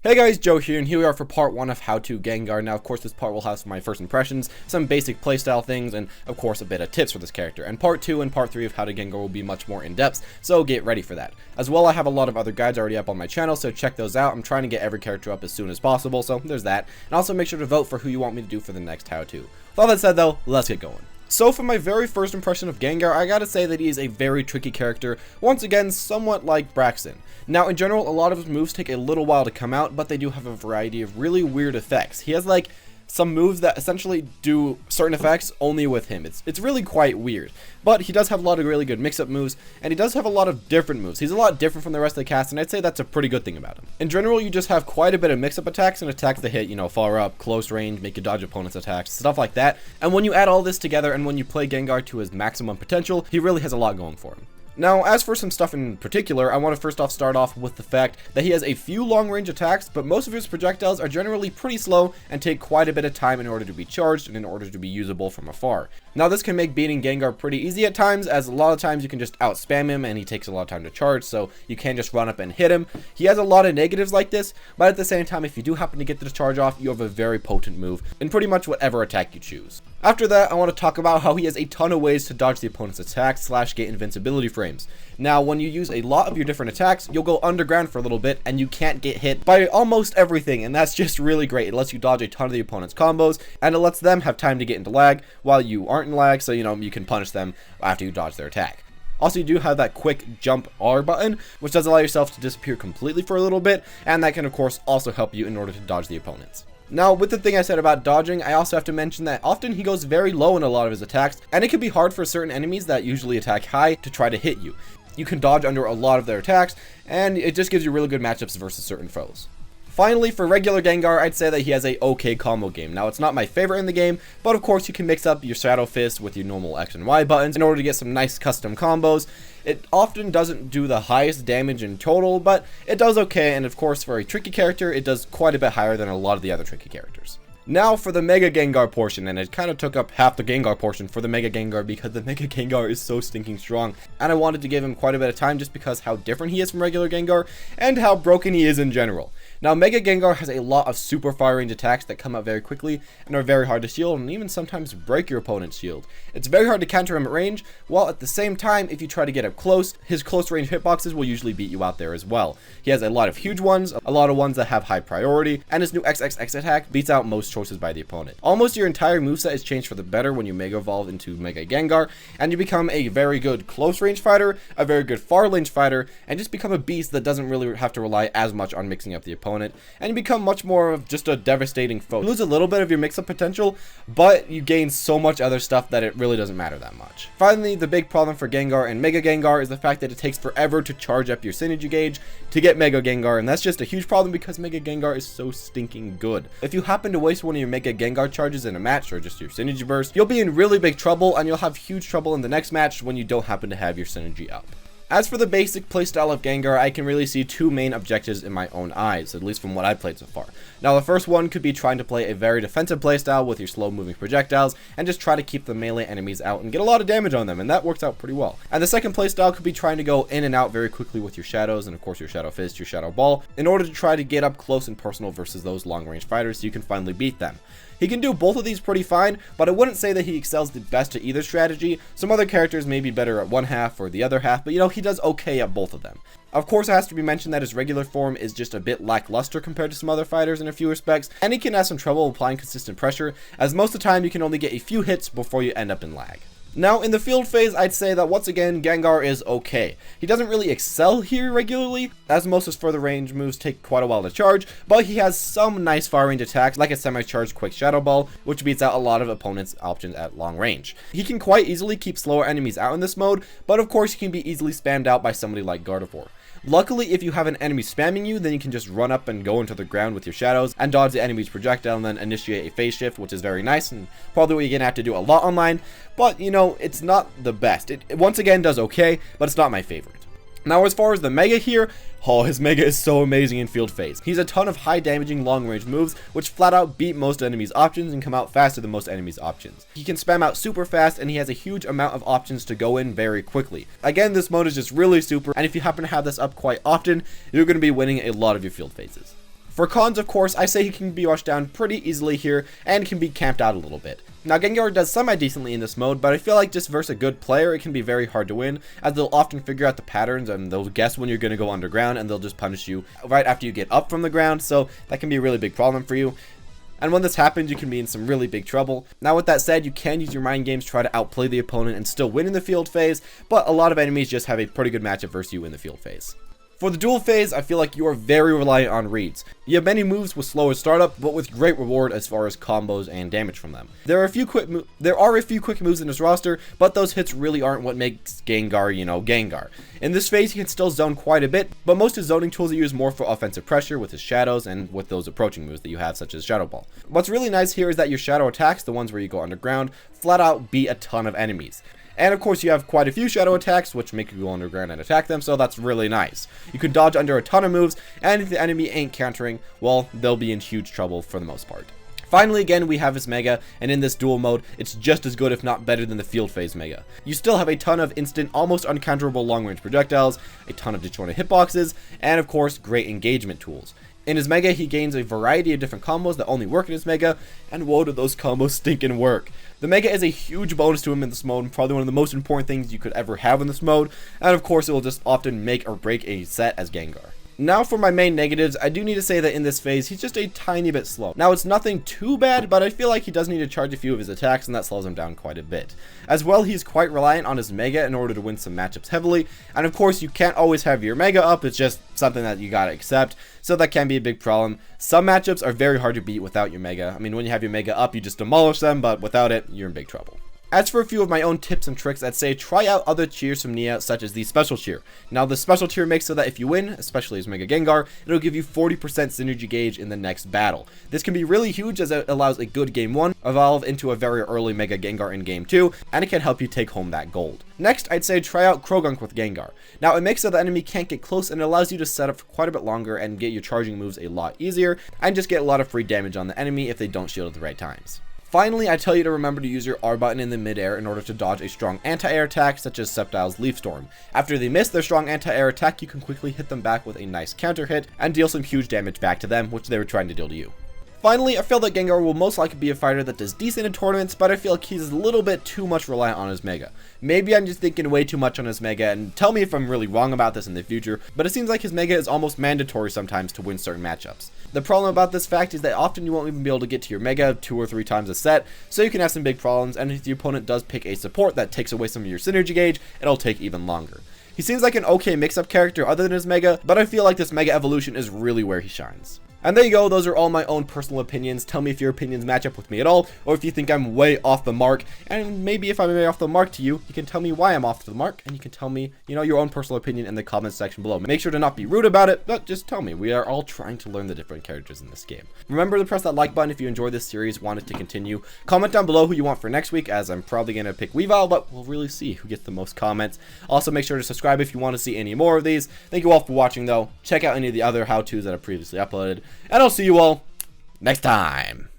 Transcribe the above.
Hey guys, Joe here, and here we are for part 1 of How to Gengar. Now, of course, this part will have some of my first impressions, some basic playstyle things, and, of course, a bit of tips for this character. And part 2 and part 3 of How to Gengar will be much more in-depth, so get ready for that. As well, I have a lot of other guides already up on my channel, so check those out. I'm trying to get every character up as soon as possible, so there's that. And also make sure to vote for who you want me to do for the next How To. With all that said, though, let's get going. So for my very first impression of Gengar, I gotta say that he is a very tricky character, once again somewhat like Braxton. Now in general, a lot of his moves take a little while to come out, but they do have a variety of really weird effects. He has like some moves that essentially do certain effects only with him. It's really quite weird. But he does have a lot of really good mix-up moves, and he does have a lot of different moves. He's a lot different from the rest of the cast, and I'd say that's a pretty good thing about him. In general, you just have quite a bit of mix-up attacks and attacks that hit, far up, close range, make you dodge opponents' attacks, stuff like that. And when you add all this together and when you play Gengar to his maximum potential, he really has a lot going for him. Now, as for some stuff in particular, I want to first off start off with the fact that he has a few long-range attacks, but most of his projectiles are generally pretty slow and take quite a bit of time in order to be charged and in order to be usable from afar. Now, this can make beating Gengar pretty easy at times, as a lot of times you can just out-spam him and he takes a lot of time to charge, so you can't just run up and hit him. He has a lot of negatives like this, but at the same time, if you do happen to get the charge off, you have a very potent move in pretty much whatever attack you choose. After that, I want to talk about how he has a ton of ways to dodge the opponent's attacks / get invincibility frames. Now, when you use a lot of your different attacks, you'll go underground for a little bit and you can't get hit by almost everything, and that's just really great. It lets you dodge a ton of the opponent's combos, and it lets them have time to get into lag while you aren't in lag, so you can punish them after you dodge their attack. Also, you do have that quick jump R button, which does allow yourself to disappear completely for a little bit, and that can of course also help you in order to dodge the opponents. Now, with the thing I said about dodging, I also have to mention that often he goes very low in a lot of his attacks, and it can be hard for certain enemies that usually attack high to try to hit you. You can dodge under a lot of their attacks, and it just gives you really good matchups versus certain foes. Finally, for regular Gengar, I'd say that he has a okay combo game. Now, it's not my favorite in the game, but of course you can mix up your Shadow Fist with your normal X and Y buttons in order to get some nice custom combos. It often doesn't do the highest damage in total, but it does okay, and of course for a tricky character, it does quite a bit higher than a lot of the other tricky characters. Now for the Mega Gengar portion, and it kind of took up half the Gengar portion for the Mega Gengar because the Mega Gengar is so stinking strong, and I wanted to give him quite a bit of time just because how different he is from regular Gengar, and how broken he is in general. Now, Mega Gengar has a lot of super far range attacks that come out very quickly and are very hard to shield and even sometimes break your opponent's shield. It's very hard to counter him at range, while at the same time, if you try to get up close, his close range hitboxes will usually beat you out there as well. He has a lot of huge ones, a lot of ones that have high priority, and his new XXX attack beats out most choices by the opponent. Almost your entire moveset is changed for the better when you Mega Evolve into Mega Gengar, and you become a very good close range fighter, a very good far range fighter, and just become a beast that doesn't really have to rely as much on mixing up the opponent, and you become much more of just a devastating foe. You lose a little bit of your mix-up potential, but you gain so much other stuff that it really doesn't matter that much. Finally, the big problem for Gengar and Mega Gengar is the fact that it takes forever to charge up your synergy gauge to get Mega Gengar, and that's just a huge problem because Mega Gengar is so stinking good. If you happen to waste one of your Mega Gengar charges in a match, or just your synergy burst, you'll be in really big trouble, and you'll have huge trouble in the next match when you don't happen to have your synergy up. As for the basic playstyle of Gengar, I can really see two main objectives in my own eyes, at least from what I've played so far. Now, the first one could be trying to play a very defensive playstyle with your slow-moving projectiles, and just try to keep the melee enemies out and get a lot of damage on them, and that works out pretty well. And the second playstyle could be trying to go in and out very quickly with your shadows, and of course your Shadow Fist, your Shadow Ball, in order to try to get up close and personal versus those long-range fighters so you can finally beat them. He can do both of these pretty fine, but I wouldn't say that he excels the best at either strategy. Some other characters may be better at one half or the other half, but he does okay at both of them. Of course, it has to be mentioned that his regular form is just a bit lackluster compared to some other fighters in a few respects, and he can have some trouble applying consistent pressure, as most of the time you can only get a few hits before you end up in lag. Now, in the field phase, I'd say that once again, Gengar is okay. He doesn't really excel here regularly, as most of his further range moves take quite a while to charge, but he has some nice far range attacks, like a semi-charged quick Shadow Ball, which beats out a lot of opponents' options at long range. He can quite easily keep slower enemies out in this mode, but of course he can be easily spammed out by somebody like Gardevoir. Luckily, if you have an enemy spamming you, then you can just run up and go into the ground with your shadows and dodge the enemy's projectile and then initiate a phase shift, which is very nice and probably what you're gonna have to do a lot online, but it's not the best. It once again does okay, but it's not my favorite. Now, as far as the Mega here, his Mega is so amazing in field phase. He's a ton of high damaging long range moves, which flat out beat most enemies' options and come out faster than most enemies' options. He can spam out super fast, and he has a huge amount of options to go in very quickly. Again, this mode is just really super, and if you happen to have this up quite often, you're going to be winning a lot of your field phases. For cons, of course, I say he can be rushed down pretty easily here and can be camped out a little bit. Now, Gengar does semi-decently in this mode, but I feel like just versus a good player, it can be very hard to win, as they'll often figure out the patterns and they'll guess when you're going to go underground, and they'll just punish you right after you get up from the ground, so that can be a really big problem for you. And when this happens, you can be in some really big trouble. Now, with that said, you can use your mind games to try to outplay the opponent and still win in the field phase, but a lot of enemies just have a pretty good matchup versus you in the field phase. For the duel phase, I feel like you are very reliant on reads. You have many moves with slower startup, but with great reward as far as combos and damage from them. There are a few quick moves in this roster, but those hits really aren't what makes Gengar, Gengar. In this phase, he can still zone quite a bit, but most of his zoning tools are used more for offensive pressure with his shadows and with those approaching moves that you have, such as Shadow Ball. What's really nice here is that your shadow attacks, the ones where you go underground, flat out beat a ton of enemies. And of course you have quite a few shadow attacks which make you go underground and attack them, so that's really nice. You can dodge under a ton of moves, and if the enemy ain't countering, well, they'll be in huge trouble for the most part. Finally, again, we have his Mega, and in this duel mode, it's just as good if not better than the field phase Mega. You still have a ton of instant, almost uncounterable long-range projectiles, a ton of disjointed hitboxes, and of course, great engagement tools. In his Mega, he gains a variety of different combos that only work in his Mega, and whoa, do those combos stinkin' work. The Mega is a huge bonus to him in this mode, and probably one of the most important things you could ever have in this mode, and of course it will just often make or break a set as Gengar. Now for my main negatives, I do need to say that in this phase, he's just a tiny bit slow. Now it's nothing too bad, but I feel like he does need to charge a few of his attacks, and that slows him down quite a bit. As well, he's quite reliant on his Mega in order to win some matchups heavily, and of course you can't always have your Mega up, it's just something that you gotta accept, so that can be a big problem. Some matchups are very hard to beat without your Mega. I mean, when you have your Mega up, you just demolish them, but without it, you're in big trouble. As for a few of my own tips and tricks, I'd say try out other cheers from Nia, such as the special cheer. Now, the special cheer makes so that if you win, especially as Mega Gengar, it'll give you 40% synergy gauge in the next battle. This can be really huge as it allows a good Game 1 evolve into a very early Mega Gengar in Game 2, and it can help you take home that gold. Next, I'd say try out Krogunk with Gengar. Now, it makes so the enemy can't get close, and it allows you to set up for quite a bit longer and get your charging moves a lot easier, and just get a lot of free damage on the enemy if they don't shield at the right times. Finally, I tell you to remember to use your R button in the mid-air in order to dodge a strong anti-air attack such as Sceptile's Leaf Storm. After they miss their strong anti-air attack, you can quickly hit them back with a nice counter hit and deal some huge damage back to them, which they were trying to deal to you. Finally, I feel that Gengar will most likely be a fighter that does decent in tournaments, but I feel like he's a little bit too much reliant on his Mega. Maybe I'm just thinking way too much on his Mega, and tell me if I'm really wrong about this in the future, but it seems like his Mega is almost mandatory sometimes to win certain matchups. The problem about this fact is that often you won't even be able to get to your Mega 2 or 3 times a set, so you can have some big problems, and if the opponent does pick a support that takes away some of your synergy gauge, it'll take even longer. He seems like an okay mix-up character other than his Mega, but I feel like this Mega evolution is really where he shines. And there you go, those are all my own personal opinions. Tell me if your opinions match up with me at all, or if you think I'm way off the mark, and maybe if I'm way off the mark to you, you can tell me why I'm off the mark, and you can tell me, your own personal opinion in the comments section below. Make sure to not be rude about it, but just tell me. We are all trying to learn the different characters in this game. Remember to press that like button if you enjoyed this series, want it to continue. Comment down below who you want for next week, as I'm probably going to pick Weavile, but we'll really see who gets the most comments. Also, make sure to subscribe if you want to see any more of these. Thank you all for watching, though. Check out any of the other how-tos that I previously uploaded, and I'll see you all next time.